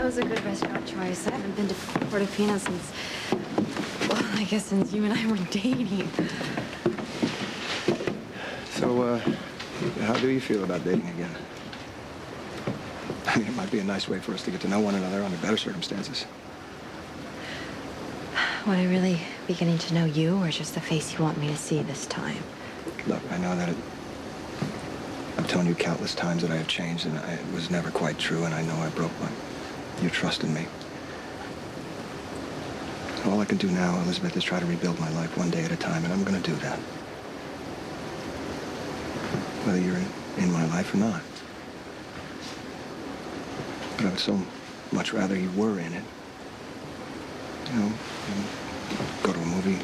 That was a good restaurant choice. I haven't been to Portofino since, well, I guess since you and I were dating. So, how do you feel about dating again? I mean, it might be a nice way for us to get to know one another under better circumstances. Would I really be getting to know you, or just the face you want me to see this time? Look, I know that I've told you countless times that I have changed, and it was never quite true, and I know I broke your trust in me. All I can do now, Elizabeth, is try to rebuild my life one day at a time, and I'm going to do that. Whether you're in my life or not. But I would so much rather you were in it. You know, go to a movie,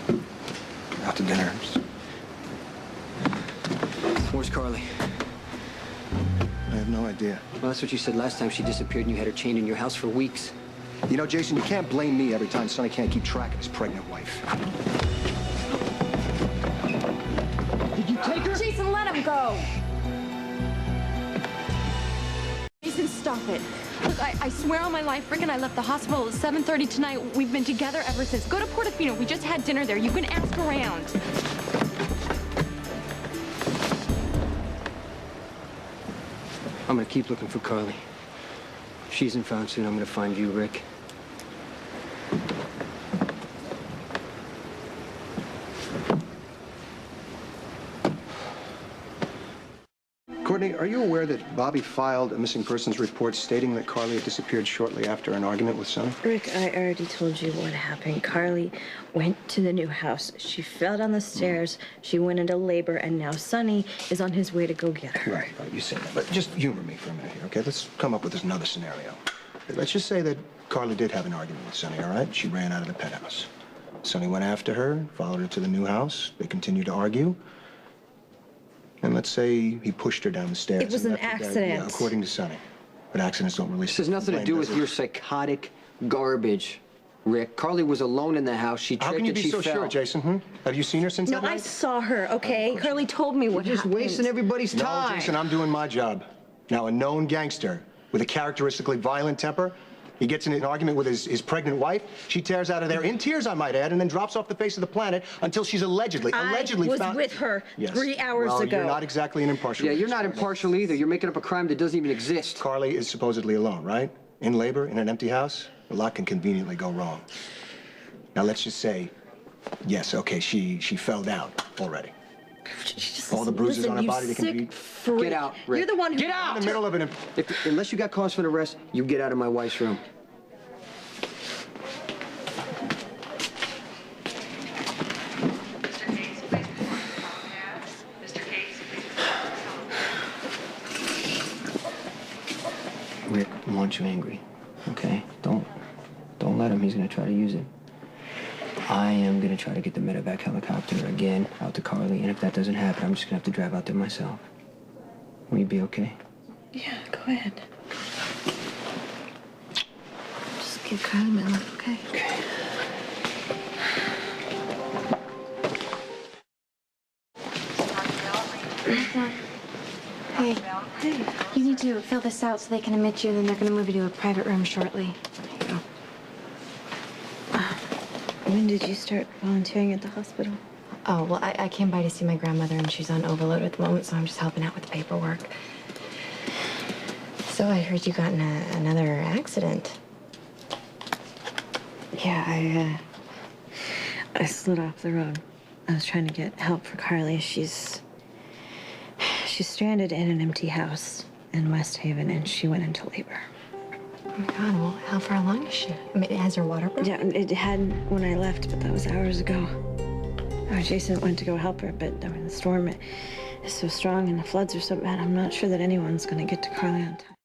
out to dinner. Where's Carly? I have no idea. Well, that's what you said last time she disappeared and you had her chained in your house for weeks. You know, Jason, you can't blame me every time Sonny can't keep track of his pregnant wife. Did you take her? Jason, let him go! Jason, stop it. Look, I swear on my life, Rick and I left the hospital at 7:30 tonight. We've been together ever since. Go to Portofino. We just had dinner there. You can ask around. I'm gonna keep looking for Carly. If she isn't found soon, I'm gonna find you, Rick. Courtney, are you aware that Bobby filed a missing persons report stating that Carly had disappeared shortly after an argument with Sonny? Rick, I already told you what happened. Carly went to the new house. She fell down the stairs. She went into labor, and now Sonny is on his way to go get her. Right, you said that. But just humor me for a minute here, okay? Let's come up with another scenario. Let's just say that Carly did have an argument with Sonny, all right? She ran out of the penthouse. Sonny went after her, followed her to the new house. They continued to argue. And let's say he pushed her down the stairs. It was an accident. Yeah, according to Sonny. But accidents don't release. This has nothing to do with your psychotic garbage, Rick. Carly was alone in the house. She tripped and she fell. How can you be so sure, Jason? Have you seen her since that night? No, I saw her, okay? Carly told me what happened. You're just wasting everybody's time. No, Jason, I'm doing my job. Now, a known gangster with a characteristically violent temper, he gets in an argument with his pregnant wife. She tears out of there in tears, I might add, and then drops off the face of the planet until she's allegedly found. I was with her 3 hours ago. You're not exactly an impartial. Yeah, you're not impartial either. You're making up a crime that doesn't even exist. Carly is supposedly alone, right? In labor, in an empty house. A lot can conveniently go wrong. Now, let's just say, yes, okay, she fell down already. All the bruises on her body, they can be... Get out, Rick. You're the one who... Get out! In the middle of an... Unless you got cause for an arrest, you get out of my wife's room. Rick wants you angry, okay? Don't let him. He's gonna try to use it. I am gonna try to get the medevac helicopter again out to Carly, and if that doesn't happen, I'm just gonna have to drive out there myself. Will you be okay? Yeah, go ahead. Just give Carly my love, okay? Okay. Hey. Hey. You need to fill this out so they can admit you, and then they're going to move you to a private room shortly. There you go. When did you start volunteering at the hospital? Oh, well, I came by to see my grandmother, and she's on overload at the moment, so I'm just helping out with the paperwork. So I heard you got in another accident. Yeah, I slid off the road. I was trying to get help for Carly. She's stranded in an empty house in West Haven, and she went into labor. Oh, my God. Well, how far along is she? I mean, has her water broken? Yeah, it had when I left, but that was hours ago. Jason went to go help her, but I mean, the storm is so strong and the floods are so bad, I'm not sure that anyone's going to get to Carly on time.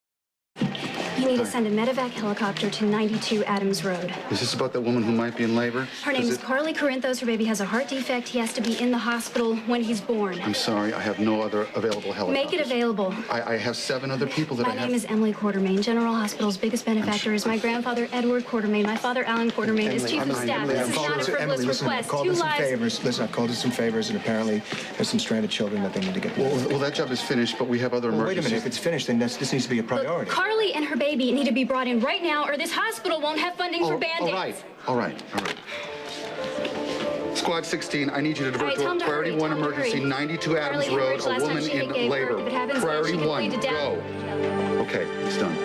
You need to send a medevac helicopter to 92 Adams Road. Is this about that woman who might be in labor? Her name is Carly Corinthos. Her baby has a heart defect. He has to be in the hospital when he's born. I'm sorry, I have no other available helicopters. Make it available. I have 7 other people that My name is Emily Quartermain. General Hospital's biggest benefactor is my grandfather, Edward Quartermain. My father, Alan Quartermain, is chief of staff. This is not a frivolous request. I've called in some favors, and apparently there's some stranded children that they need to get. Well, that job is finished, but we have other emergencies. Wait a minute. If it's finished, then this needs to be a priority. Look, Carly and her baby baby need to be brought in right now, or this hospital won't have funding for Band-Aids. All right. Squad 16, I need you to divert to a priority 1 emergency, 92 Adams Road, a woman in labor. Priority 1, go. Okay, it's done.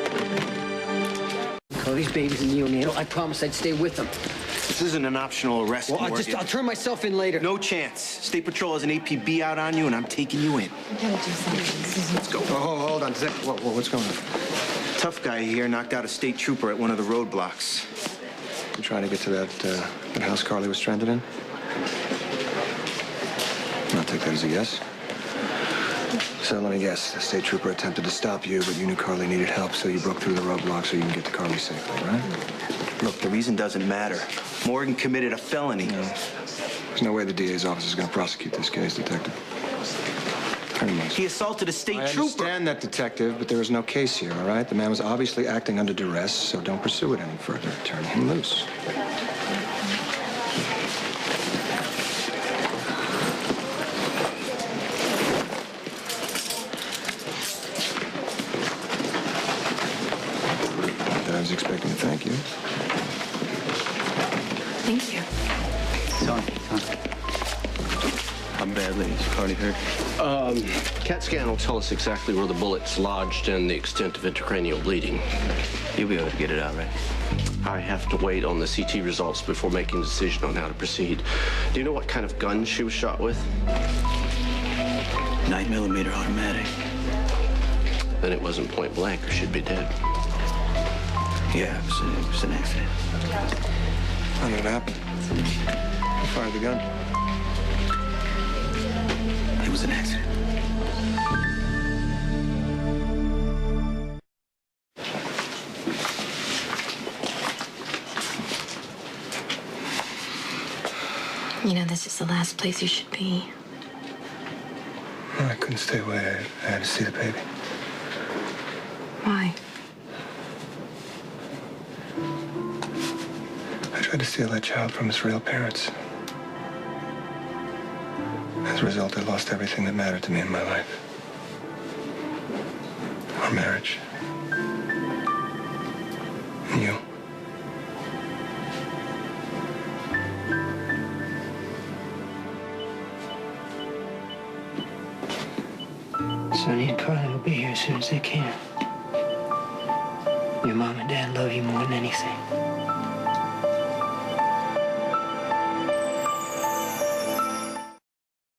Carly's baby's in neonatal. I promised I'd stay with them. This isn't an optional arrest, Well, Morgan. I'll turn myself in later. No chance. State Patrol has an APB out on you, and I'm taking you in. Let's go. Oh, hold on. What's going on? Tough guy here knocked out a state trooper at one of the roadblocks. You trying to get to that house Carly was stranded in? I'll take that as a yes. So let me guess. The state trooper attempted to stop you, but you knew Carly needed help, so you broke through the roadblock so you can get to Carly safely, right? Look, the reason doesn't matter. Morgan committed a felony. No. There's no way the DA's office is going to prosecute this case, Detective. Turn him loose. He assaulted a state trooper. I understand that, Detective, but there is no case here, all right? The man was obviously acting under duress, so don't pursue it any further. Turn him loose. I was expecting to thank you. Thank you. Son. I'm badly. Is Carly hurt? CAT scan will tell us exactly where the bullet's lodged and the extent of intracranial bleeding. You'll be able to get it out, right? I have to wait on the CT results before making a decision on how to proceed. Do you know what kind of gun she was shot with? 9mm automatic. Then it wasn't point blank or she'd be dead. Yeah, it was an accident. How did it happen? Who fired the gun? It was an accident. You know, this is the last place you should be. Well, I couldn't stay away. I had to see the baby. Why? I tried to steal that child from its real parents. As a result, I lost everything that mattered to me in my life. Our marriage. And you. Sonny and Carly will be here as soon as they can. Your mom and dad love you more than anything.